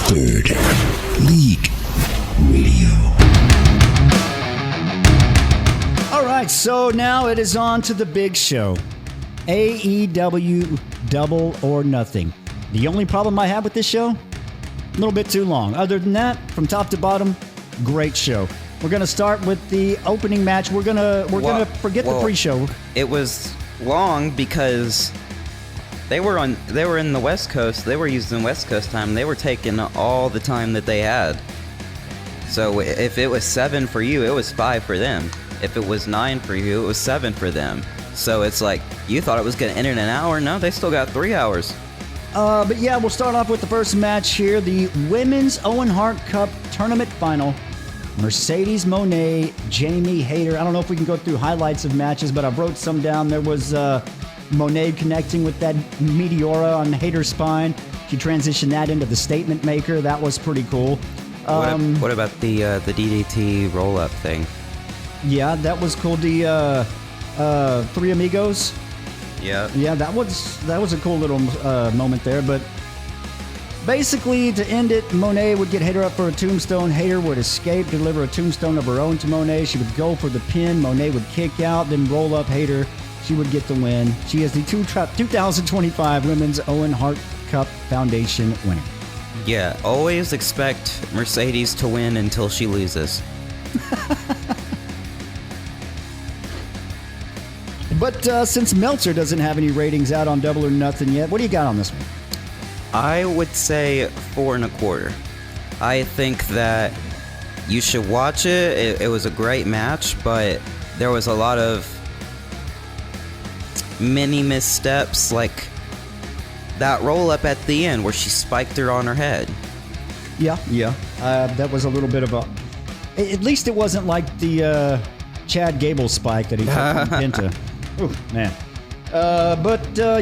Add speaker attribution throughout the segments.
Speaker 1: Third League Radio.
Speaker 2: All right, so now it is on to the big show. AEW Double or Nothing. The only problem I have with this show? A little bit too long. Other than that, from top to bottom, great show. We're going to start with the opening match. We're going to forget the pre-show.
Speaker 3: It was long because they were in the West Coast. They were using West Coast time. They were taking all the time that they had. So if it was 7 for you, it was 5 for them. If it was 9 for you, it was 7 for them. So it's like, you thought it was going to end in an hour. No, they still got 3 hours.
Speaker 2: But yeah, we'll start off with the first match here. The Women's Owen Hart Cup Tournament Final. Mercedes Moné, Jamie Hayter. I don't know if we can go through highlights of matches, but I wrote some down. There was Moné connecting with that Meteora on Hayter's spine. She transitioned that into the Statement Maker. That was pretty cool.
Speaker 3: What about the DDT roll-up thing?
Speaker 2: Yeah, that was cool. The Three Amigos.
Speaker 3: Yeah,
Speaker 2: that was a cool little moment there. But basically, to end it, Moné would get Hayter up for a tombstone. Hayter would escape, deliver a tombstone of her own to Moné. She would go for the pin. Moné would kick out, then roll up Hayter. She would get the win. She is the 2025 Women's Owen Hart Cup Foundation winner.
Speaker 3: Yeah, always expect Mercedes to win until she loses.
Speaker 2: But since Meltzer doesn't have any ratings out on Double or Nothing yet, what do you got on this one?
Speaker 3: I would say 4 1/4. I think that you should watch it. It was a great match, but there was a lot of mini missteps, like that roll up at the end where she spiked her on her head.
Speaker 2: Yeah. That was a little bit of a... At least it wasn't like the Chad Gable spike that he took from Penta. Ooh, man.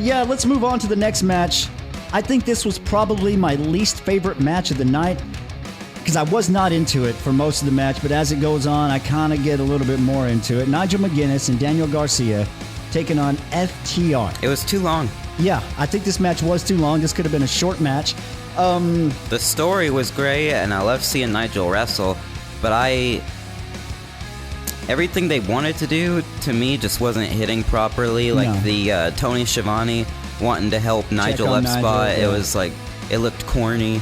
Speaker 2: Yeah, let's move on to the next match. I think this was probably my least favorite match of the night because I was not into it for most of the match, but as it goes on, I kind of get a little bit more into it. Nigel McGuinness and Daniel Garcia taking on FTR.
Speaker 3: It was too long.
Speaker 2: Yeah, I think this match was too long. This could have been a short match.
Speaker 3: The story was great, and I love seeing Nigel wrestle, but everything they wanted to do, to me, just wasn't hitting properly. Like the Tony Schiavone wanting to help Nigel up spot. Yeah. It was like, it looked corny.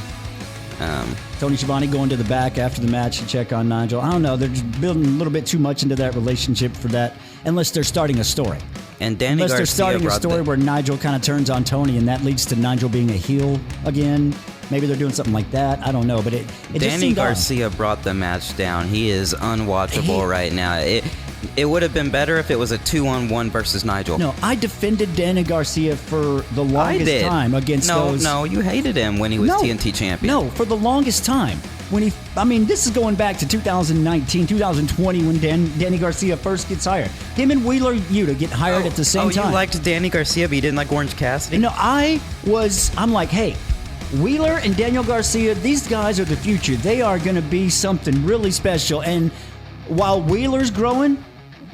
Speaker 2: Tony Schiavone going to the back after the match to check on Nigel. I don't know. They're just building a little bit too much into that relationship for that, unless they're starting a story.
Speaker 3: And Danny
Speaker 2: unless
Speaker 3: Garcia
Speaker 2: they're starting a story where Nigel kind of turns on Tony, and that leads to Nigel being a heel again. Maybe they're doing something like that. I don't know, but it
Speaker 3: Danny Garcia brought the match down. He is unwatchable right now. It would have been better if it was a 2-on-1 versus Nigel.
Speaker 2: No, I defended Danny Garcia for the longest time against those.
Speaker 3: No, you hated him when he was TNT champion.
Speaker 2: No, for the longest time. This is going back to 2019, 2020 when Danny Garcia first gets hired. Him and Wheeler Yuta get hired at the same time.
Speaker 3: Oh, you liked Danny Garcia, but you didn't like Orange Cassidy?
Speaker 2: No, I'm like, hey, Wheeler and Daniel Garcia, these guys are the future. They are going to be something really special. And while Wheeler's growing,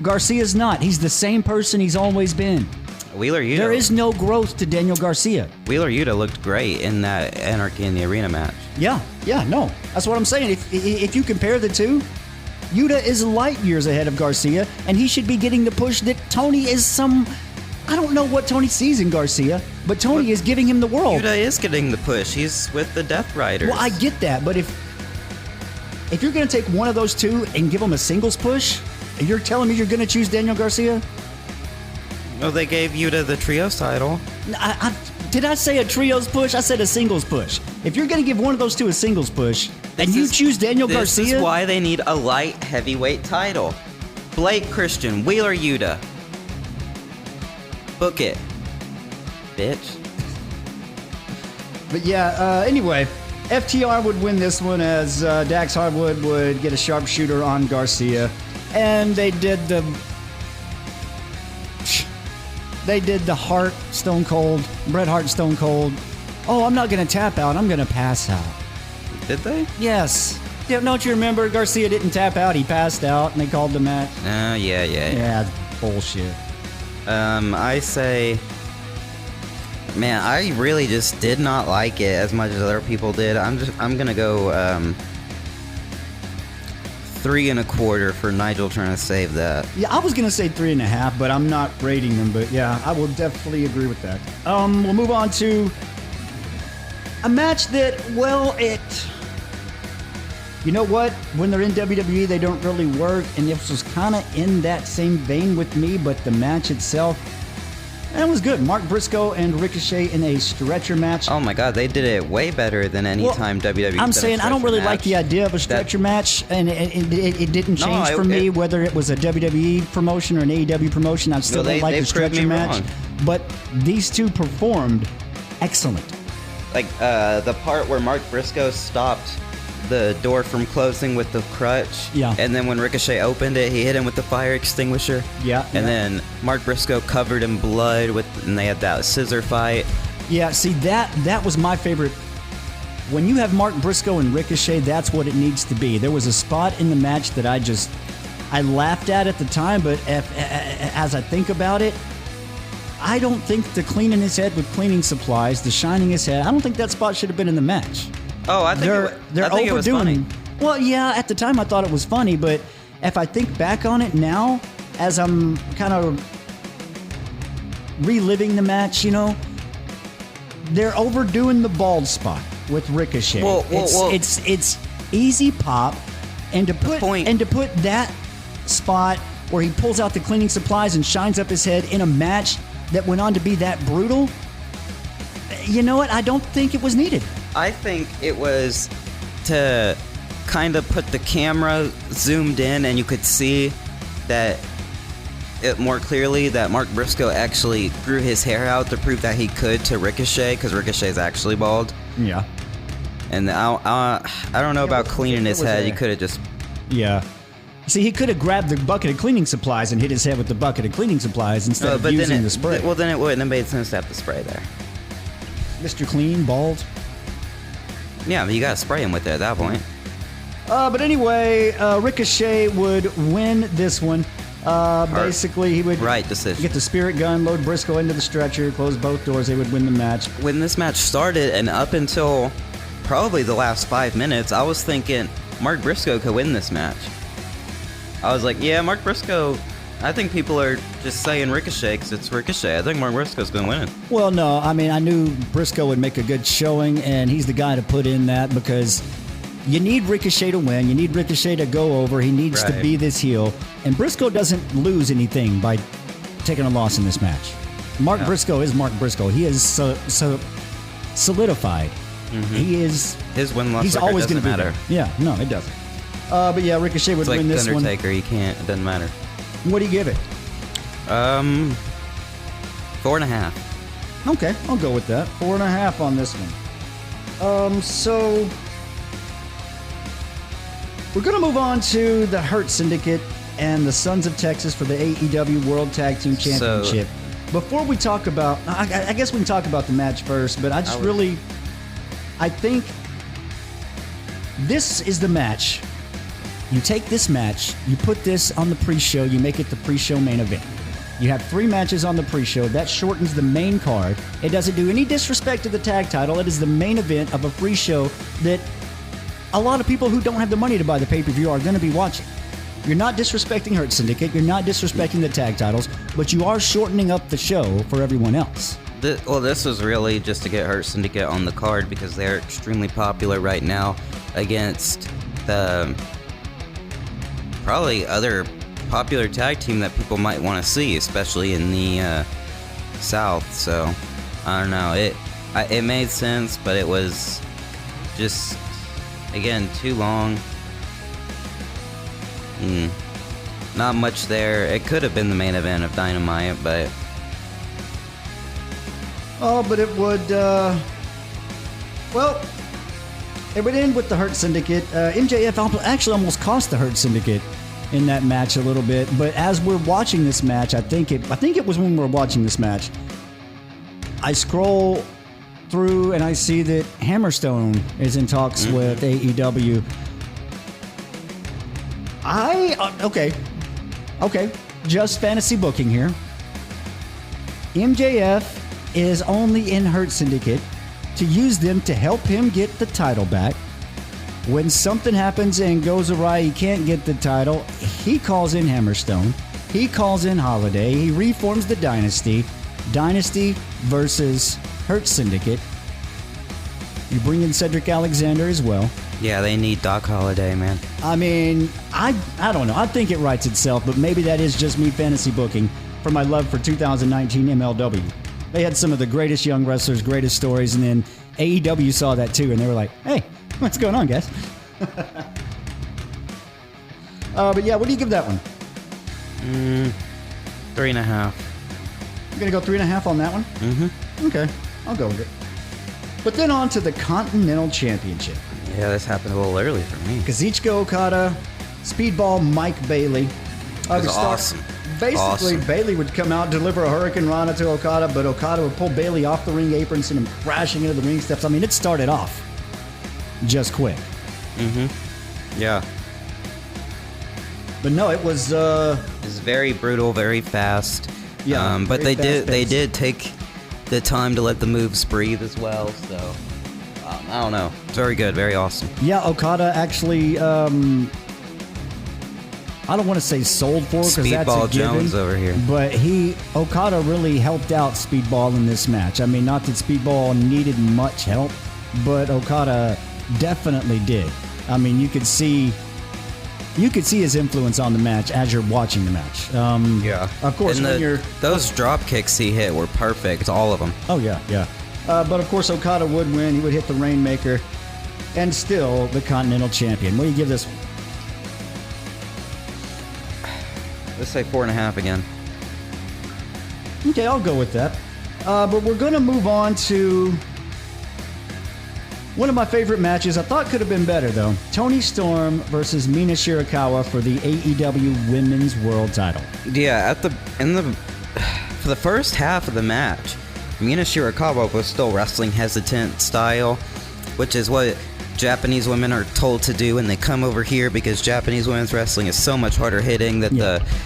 Speaker 2: Garcia's not. He's the same person he's always been.
Speaker 3: Wheeler Yuta.
Speaker 2: There is no growth to Daniel Garcia.
Speaker 3: Wheeler Yuta looked great in that Anarchy in the Arena match.
Speaker 2: Yeah, no. That's what I'm saying. If you compare the two, Yuta is light years ahead of Garcia, and he should be getting the push that Tony is I don't know what Tony sees in Garcia, but Tony is giving him the world.
Speaker 3: Yuta is getting the push. He's with the Death Riders.
Speaker 2: Well, I get that, but if you're going to take one of those two and give him a singles push, and you're telling me you're going to choose Daniel Garcia?
Speaker 3: Well, they gave Yuta the Trios title.
Speaker 2: Did I say a Trios push? I said a singles push. If you're going to give one of those two a singles push, and you choose Daniel Garcia...
Speaker 3: This is why they need a light heavyweight title. Blake Christian, Wheeler Yuta. Book it, bitch.
Speaker 2: But yeah, anyway, FTR would win this one as Dax Harwood would get a sharpshooter on Garcia. And they did the Hart Stone Cold, Bret Hart Stone Cold. Oh, I'm not going to tap out. I'm going to pass out.
Speaker 3: Did they?
Speaker 2: Yes. Yeah, don't you remember Garcia didn't tap out? He passed out and they called the match.
Speaker 3: Yeah.
Speaker 2: Yeah, bullshit.
Speaker 3: I say Man, I really just did not like it as much as other people did. I'm gonna go 3 1/4 for Nigel trying to save that.
Speaker 2: Yeah, I was going to say 3.5, but I'm not rating them. But yeah, I will definitely agree with that. We'll move on to a match that, well, you know what? When they're in WWE, they don't really work. And this was kind of in that same vein with me, but the match itself, it was good. Mark Briscoe and Ricochet in a stretcher match.
Speaker 3: Oh my God, they did it way better than any time WWE.
Speaker 2: I'm saying I don't really like the idea of a stretcher match, and it didn't change for me whether it was a WWE promotion or an AEW promotion. I still don't like the stretcher match. But these two performed excellent.
Speaker 3: Like the part where Mark Briscoe stopped the door from closing with the crutch.
Speaker 2: Yeah.
Speaker 3: And then when Ricochet opened it, he hit him with the fire extinguisher.
Speaker 2: Yeah.
Speaker 3: And then Mark Briscoe covered in blood and they had that scissor fight.
Speaker 2: Yeah, see, that was my favorite. When you have Mark Briscoe and Ricochet, that's what it needs to be. There was a spot in the match that I laughed at the time, but as I think about it, I don't think the cleaning his head with cleaning supplies, the shining his head, I don't think that spot should have been in the match.
Speaker 3: Oh, I think
Speaker 2: they're overdoing.
Speaker 3: it was funny.
Speaker 2: Well, yeah, at the time I thought it was funny, but if I think back on it now, as I'm kind of reliving the match, they're overdoing the bald spot with Ricochet. It's easy pop, and to put that spot where he pulls out the cleaning supplies and shines up his head in a match that went on to be that brutal. You know what? I don't think it was needed.
Speaker 3: I think it was to kind of put the camera zoomed in and you could see that it more clearly that Mark Briscoe actually grew his hair out to prove that he could to Ricochet, because Ricochet's actually bald.
Speaker 2: Yeah.
Speaker 3: And I don't know about cleaning his head. You could have just...
Speaker 2: Yeah. See, he could have grabbed the bucket of cleaning supplies and hit his head with the bucket of cleaning supplies instead of using the spray.
Speaker 3: Well, then it wouldn't have made sense to have the spray there.
Speaker 2: Mr. Clean, bald.
Speaker 3: Yeah, but you gotta spray him with it at that point.
Speaker 2: But anyway, Ricochet would win this one. Basically, he would
Speaker 3: right decision.
Speaker 2: Get the spirit gun, load Briscoe into the stretcher, close both doors. They would win the match.
Speaker 3: When this match started, and up until probably the last 5 minutes, I was thinking Mark Briscoe could win this match. I was like, yeah, Mark Briscoe. I think people are just saying Ricochet because it's Ricochet. I think Mark Briscoe's going to win it.
Speaker 2: Well, no. I mean, I knew Briscoe would make a good showing, and he's the guy to put in that because you need Ricochet to win. You need Ricochet to go over. He needs to be this heel. And Briscoe doesn't lose anything by taking a loss in this match. Mark Briscoe is Mark Briscoe. He is so solidified. Mm-hmm. He is.
Speaker 3: His win-loss
Speaker 2: he's
Speaker 3: record
Speaker 2: always going to be
Speaker 3: matter.
Speaker 2: There. Yeah, no, it doesn't. But yeah, Ricochet would win this one.
Speaker 3: It's like Undertaker. You can't. It doesn't matter.
Speaker 2: What do you give it?
Speaker 3: 4.5.
Speaker 2: Okay, I'll go with that. 4.5 on this one. So we're going to move on to the Hurt Syndicate and the Sons of Texas for the AEW World Tag Team Championship. Before we talk about, I guess we can talk about the match first, but I think this is the match. You take this match, you put this on the pre-show, you make it the pre-show main event. You have 3 matches on the pre-show. That shortens the main card. It doesn't do any disrespect to the tag title. It is the main event of a pre-show that a lot of people who don't have the money to buy the pay-per-view are going to be watching. You're not disrespecting Hurt Syndicate. You're not disrespecting the tag titles, but you are shortening up the show for everyone else.
Speaker 3: This was really just to get Hurt Syndicate on the card because they're extremely popular right now against the probably other popular tag team that people might want to see, especially in the South. So I don't know. It made sense, but it was just again too long. Not much there. It could have been the main event of Dynamite, but
Speaker 2: but it would. It would end with the Hurt Syndicate. MJF actually almost cost the Hurt Syndicate in that match a little bit. But as we're watching this match, I think it was when we were watching this match, I scroll through and I see that Hammerstone is in talks with AEW. Okay, just fantasy booking here. MJF is only in Hurt Syndicate to use them to help him get the title back. When something happens and goes awry, he can't get the title, he calls in Hammerstone. He calls in Holiday. He reforms the Dynasty. Dynasty versus Hurt Syndicate. You bring in Cedric Alexander as well.
Speaker 3: Yeah, they need Doc Holliday, man.
Speaker 2: I mean, I don't know. I think it writes itself, but maybe that is just me fantasy booking for my love for 2019 MLW. They had some of the greatest young wrestlers, greatest stories, and then AEW saw that too, and they were like, hey, what's going on, guys? But yeah, what do you give that one?
Speaker 3: 3.5.
Speaker 2: You're going to go 3.5 on that one?
Speaker 3: Mm-hmm.
Speaker 2: Okay, I'll go with it. But then on to the Continental Championship.
Speaker 3: Yeah, this happened a little early for me.
Speaker 2: Kazuchika Okada, Speedball Mike Bailey.
Speaker 3: It was awesome.
Speaker 2: Basically,
Speaker 3: Awesome.
Speaker 2: Bailey would come out, deliver a Hurricane Rana to Okada, but Okada would pull Bailey off the ring apron, send him crashing into the ring steps. I mean, it started off just quick.
Speaker 3: Mm-hmm. Yeah.
Speaker 2: But no, it was...
Speaker 3: It's very brutal, very fast.
Speaker 2: Yeah,
Speaker 3: but
Speaker 2: very
Speaker 3: they
Speaker 2: fast-paced.
Speaker 3: did take the time to let the moves breathe as well. So I don't know. It's very good, very awesome.
Speaker 2: Yeah, Okada actually... I don't want to say sold for because that's a
Speaker 3: Speedball
Speaker 2: given,
Speaker 3: Jones over here.
Speaker 2: but Okada really helped out Speedball in this match. I mean, not that Speedball needed much help, but Okada definitely did. I mean, you could see his influence on the match as you're watching the match.
Speaker 3: Yeah.
Speaker 2: Of course,
Speaker 3: and
Speaker 2: when you're...
Speaker 3: those drop kicks he hit were perfect, all of them.
Speaker 2: Oh, yeah, yeah. But of course, Okada would win. He would hit the Rainmaker, and still the Continental Champion. What do you give this?
Speaker 3: Let's say 4.5 again.
Speaker 2: Okay, I'll go with that. But we're going to move on to one of my favorite matches. I thought could have been better, though. Toni Storm versus Mina Shirakawa for the AEW Women's World Title.
Speaker 3: Yeah, for the first half of the match, Mina Shirakawa was still wrestling hesitant style, which is what Japanese women are told to do when they come over here, because Japanese women's wrestling is so much harder hitting that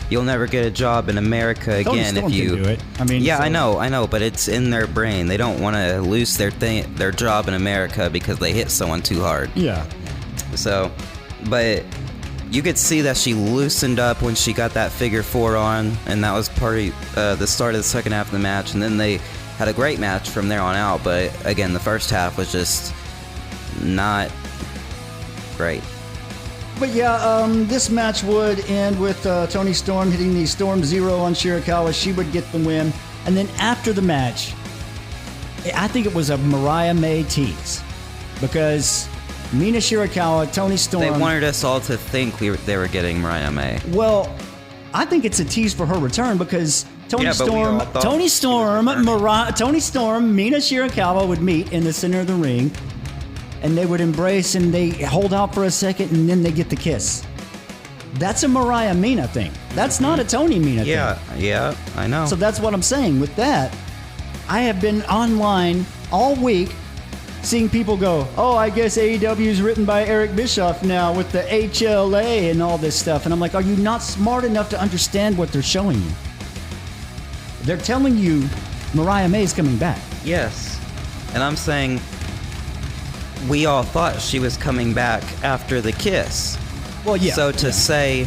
Speaker 3: you'll never get a job in America again
Speaker 2: Storm
Speaker 3: if you
Speaker 2: can do it. I mean,
Speaker 3: yeah,
Speaker 2: so-
Speaker 3: I know, but it's in their brain. They don't want to lose their job in America because they hit someone too hard.
Speaker 2: Yeah.
Speaker 3: So, but you could see that she loosened up when she got that figure 4 on, and that was part of the start of the second half of the match. And then they had a great match from there on out. But again, the first half was just not great.
Speaker 2: But yeah, this match would end with Toni Storm hitting the Storm Zero on Shirakawa. She would get the win. And then after the match, I think it was a Mariah May tease. Because Mina Shirakawa, Toni Storm...
Speaker 3: They wanted us all to think they were getting Mariah May.
Speaker 2: Well, I think it's a tease for her return because Toni
Speaker 3: Yeah, but we
Speaker 2: Storm,
Speaker 3: all thought
Speaker 2: Toni
Speaker 3: she was
Speaker 2: Storm,
Speaker 3: returning.
Speaker 2: Toni Storm, Mina Shirakawa would meet in the center of the ring, and they would embrace and they hold out for a second, and then they get the kiss. That's a Mariah Mina thing. That's not a Toni Mina thing.
Speaker 3: Yeah, I know.
Speaker 2: So that's what I'm saying. With that, I have been online all week seeing people go, oh, I guess AEW is written by Eric Bischoff now with the HLA and all this stuff. And I'm like, are you not smart enough to understand what they're showing you? They're telling you Mariah May is coming back.
Speaker 3: Yes. And I'm saying we all thought she was coming back after the kiss.
Speaker 2: Well, yeah.
Speaker 3: So to say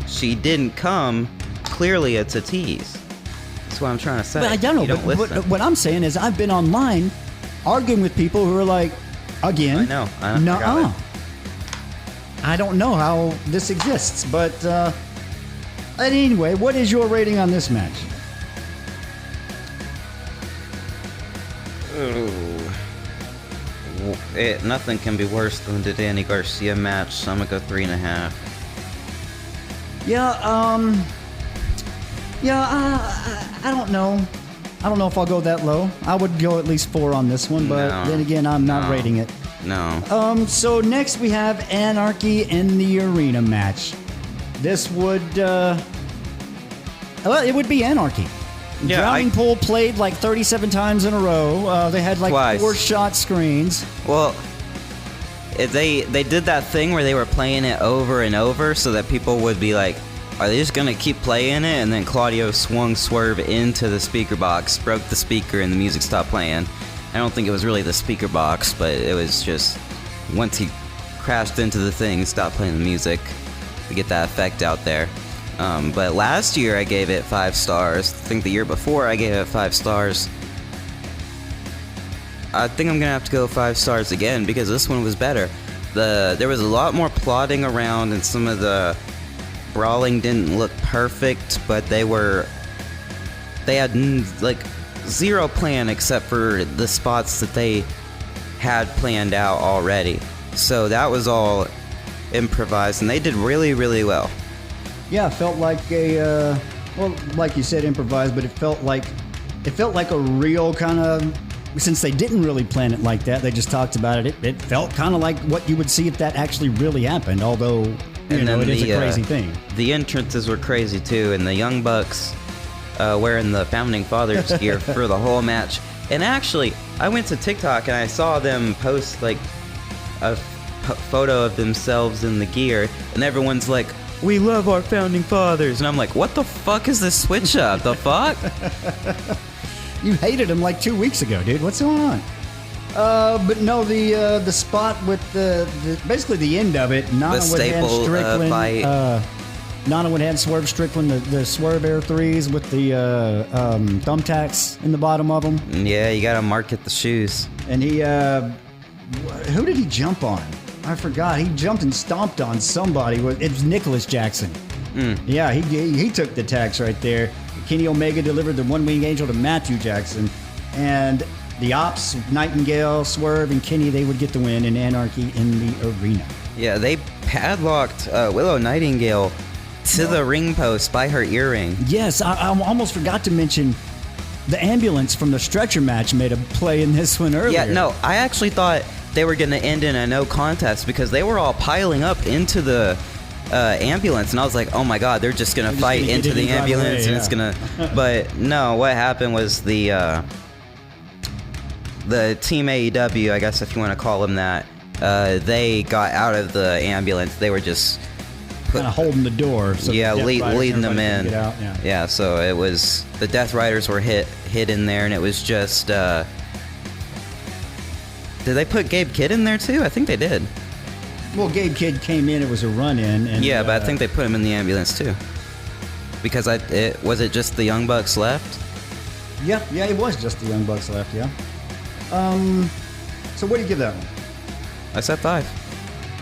Speaker 3: she didn't come, clearly it's a tease. That's what I'm trying to say.
Speaker 2: But I don't know.
Speaker 3: You don't
Speaker 2: But
Speaker 3: listen.
Speaker 2: what I'm saying is I've been online arguing with people who are like, again,
Speaker 3: I know. I
Speaker 2: nuh-uh.
Speaker 3: got it.
Speaker 2: I don't know how this exists, but anyway, what is your rating on this match?
Speaker 3: Nothing can be worse than the Danny Garcia match, so I'm gonna go 3.5.
Speaker 2: I don't know. I don't know if I'll go that low. I would go at least 4 on this one, but
Speaker 3: No.
Speaker 2: then again, I'm not
Speaker 3: No.
Speaker 2: rating it.
Speaker 3: No.
Speaker 2: So next we have Anarchy in the Arena match. This would, well, it would be Anarchy.
Speaker 3: Yeah,
Speaker 2: Drowning Pool played like 37 times in a row. They had like
Speaker 3: Twice.
Speaker 2: 4 shot screens.
Speaker 3: Well, they did that thing where they were playing it over and over so that people would be like, are they just gonna keep playing it? And then Claudio swung Swerve into the speaker box, broke the speaker, and the music stopped playing. I don't think it was really the speaker box, but it was just once he crashed into the thing, stopped playing the music to get that effect out there. But last year I gave it 5 stars. I think the year before I gave it 5 stars. I think I'm gonna have to go 5 stars again because this one was better. There was a lot more plotting around, and some of the brawling didn't look perfect, but they had like zero plan except for the spots that they had planned out already. So that was all improvised, and they did really, really well.
Speaker 2: Yeah, it felt like a well, like you said, improvised, but it felt like a real kind of. Since they didn't really plan it like that, they just talked about it. It felt kind of like what you would see if that actually really happened. Although, you know, it is a crazy thing.
Speaker 3: The entrances were crazy too, and the Young Bucks wearing the Founding Fathers gear for the whole match. And actually, I went to TikTok and I saw them post like a photo of themselves in the gear, and everyone's like, "We love our Founding Fathers," and I'm like, "What the fuck is this switch up? The fuck?"
Speaker 2: You hated him like 2 weeks ago, dude. What's going on? But no, the spot with the basically the end of it. Nana would hand Strickland. Nana would hand Swerve Strickland the Swerve Air 3s with the thumbtacks in the bottom of them.
Speaker 3: Yeah, you gotta market the shoes.
Speaker 2: And he, who did he jump on? I forgot. He jumped and stomped on somebody. It was Nicholas Jackson. Yeah, he took the tax right there. Kenny Omega delivered the one-wing angel to Matthew Jackson, and the Ops, Nightingale, Swerve, and Kenny, they would get the win in Anarchy in the arena.
Speaker 3: Yeah, they padlocked Willow Nightingale to the ring post by her earring.
Speaker 2: Yes, I almost forgot to mention the ambulance from the stretcher match made a play in this one earlier.
Speaker 3: Yeah, no, I actually thought they were going to end in a no contest because they were all piling up into the ambulance, and I was like, oh my god, they're just gonna fight into the ambulance, and it's gonna. But no, what happened was the team AEW, I guess if you want to call them that, they got out of the ambulance. They were just
Speaker 2: kind of holding the door. So
Speaker 3: leading them in.
Speaker 2: Get out.
Speaker 3: Yeah, so it was the Death Riders were hit in there, and it was just. Did they put Gabe Kidd in there too? I think they did.
Speaker 2: Well, Gabe Kidd came in. It was a run-in. And,
Speaker 3: yeah, but I think they put him in the ambulance too. Because was it just the Young Bucks left?
Speaker 2: Yeah, it was just the Young Bucks left. Yeah. So what do you give that one?
Speaker 3: I said 5.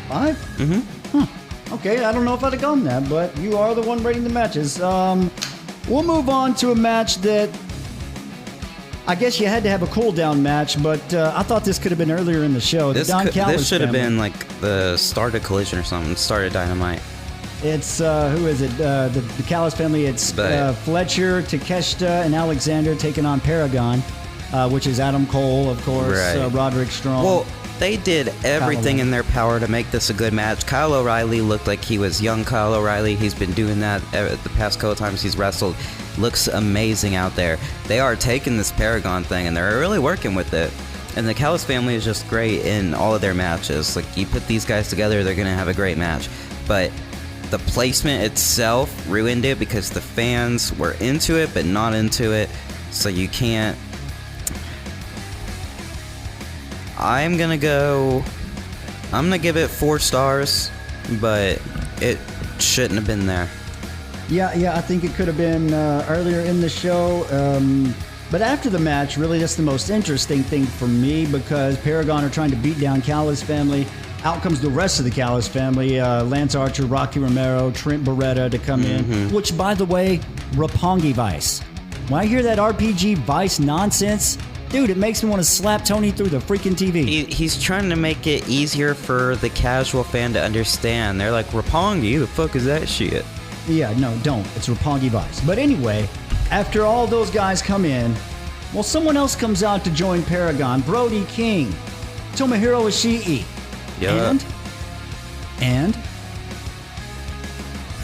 Speaker 2: 5? Mm-hmm. Huh. Okay, I don't know if I'd have gone that, but you are the one rating the matches. We'll move on to a match that I guess you had to have a cool-down match, but I thought this could have been earlier in the show.
Speaker 3: This should have been like the start of Collision or something. Start of Dynamite.
Speaker 2: It's, who is it? The Callis family. It's Fletcher, Takeshita, and Alexander taking on Paragon, which is Adam Cole, of course, right. Roderick Strong.
Speaker 3: Well, they did everything in their power to make this a good match. Kyle O'Reilly looked like he was young Kyle O'Reilly. He's been doing that the past couple times he's wrestled. Looks amazing out there. They are taking this Paragon thing, and they're really working with it. And the Callis family is just great in all of their matches. Like, you put these guys together, they're going to have a great match. But the placement itself ruined it because the fans were into it, but not into it. So you can't... I'm going to give it 4 stars, but it shouldn't have been there.
Speaker 2: Yeah, I think it could have been earlier in the show. But after the match, really that's the most interesting thing for me because Paragon are trying to beat down Callis family. Out comes the rest of the Callis family, Lance Archer, Rocky Romero, Trent Beretta to come in. Which, by the way, Roppongi Vice. When I hear that RPG Vice nonsense, dude, it makes me want to slap Tony through the freaking TV.
Speaker 3: He's trying to make it easier for the casual fan to understand. They're like, Roppongi? Who the fuck is that shit?
Speaker 2: Yeah, no, don't. It's Roppongi Vice. But anyway, after all those guys come in, well, someone else comes out to join Paragon. Brody King, Tomohiro Ishii, and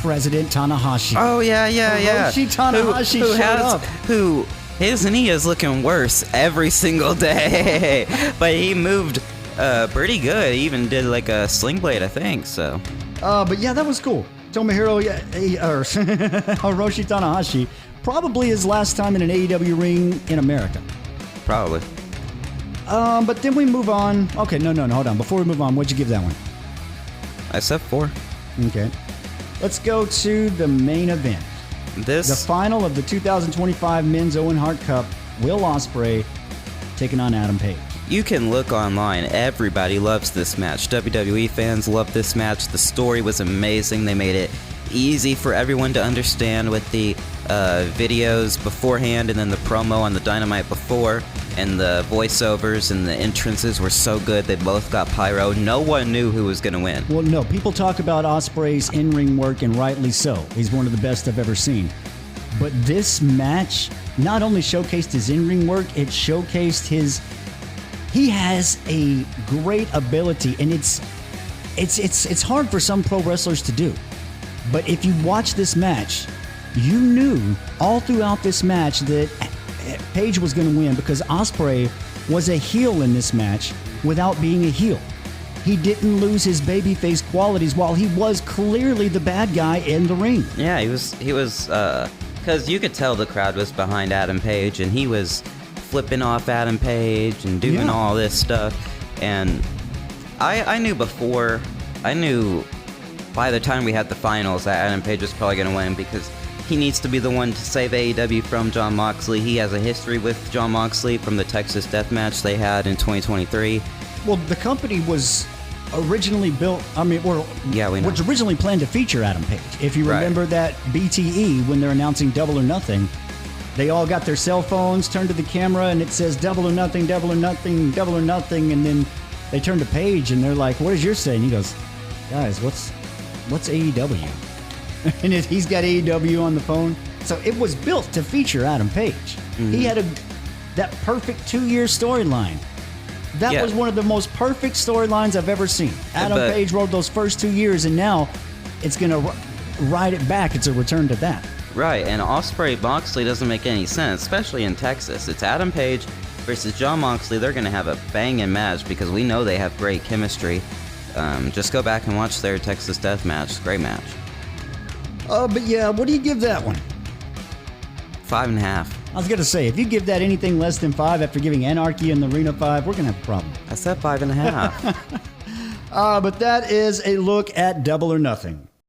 Speaker 2: President Tanahashi.
Speaker 3: Oh, yeah.
Speaker 2: Hiroshi Tanahashi showed up.
Speaker 3: Who, his knee is looking worse every single day. But he moved pretty good. He even did like a sling blade, I think, so...
Speaker 2: But yeah, that was cool. Tomohiro Hiroshi Tanahashi, probably his last time in an AEW ring in America.
Speaker 3: Probably.
Speaker 2: But then we move on. Okay, no, hold on. Before we move on, what'd you give that one?
Speaker 3: I said 4.
Speaker 2: Okay. Let's go to the main event. The final of the 2025 Men's Owen Hart Cup. Will Ospreay taking on Adam Page.
Speaker 3: You can look online. Everybody loves this match. WWE fans love this match. The story was amazing. They made it easy for everyone to understand with the videos beforehand and then the promo on the Dynamite before. And the voiceovers and the entrances were so good. They both got pyro. No one knew who was going to win.
Speaker 2: Well, no. People talk about Ospreay's in-ring work, and rightly so. He's one of the best I've ever seen. But this match not only showcased his in-ring work, it showcased his... He has a great ability, and it's hard for some pro wrestlers to do. But if you watch this match, you knew all throughout this match that Page was going to win because Ospreay was a heel in this match without being a heel. He didn't lose his babyface qualities while he was clearly the bad guy in the ring.
Speaker 3: Yeah, he was because you could tell the crowd was behind Adam Page, and he was flipping off Adam Page and doing all this stuff. And I knew by the time we had the finals that Adam Page was probably going to win because he needs to be the one to save AEW from Jon Moxley. He has a history with Jon Moxley from the Texas Death Match they had in 2023.
Speaker 2: Well, the company was originally built, we know. Was originally planned to feature Adam Page. If you remember that BTE, when they're announcing Double or Nothing, they all got their cell phones, turned to the camera, and it says Double or Nothing, Double or Nothing, Double or Nothing, and then they turn to Page, and they're like, what is yours say? And he goes, guys, what's AEW? And he's got AEW on the phone. So it was built to feature Adam Page. Mm-hmm. He had that perfect 2-year storyline. That was one of the most perfect storylines I've ever seen. Adam Page rode those first 2 years, and now it's going to ride it back. It's a return to that.
Speaker 3: Right, and Ospreay Moxley doesn't make any sense, especially in Texas. It's Adam Page versus Jon Moxley. They're going to have a banging match because we know they have great chemistry. Just go back and watch their Texas Death Match. Great match.
Speaker 2: But yeah, what do you give that one?
Speaker 3: 5.5.
Speaker 2: I was going to say, if you give that anything less than 5 after giving Anarchy and the Arena 5, we're going to have a problem.
Speaker 3: I said 5.5.
Speaker 2: But that is a look at Double or Nothing.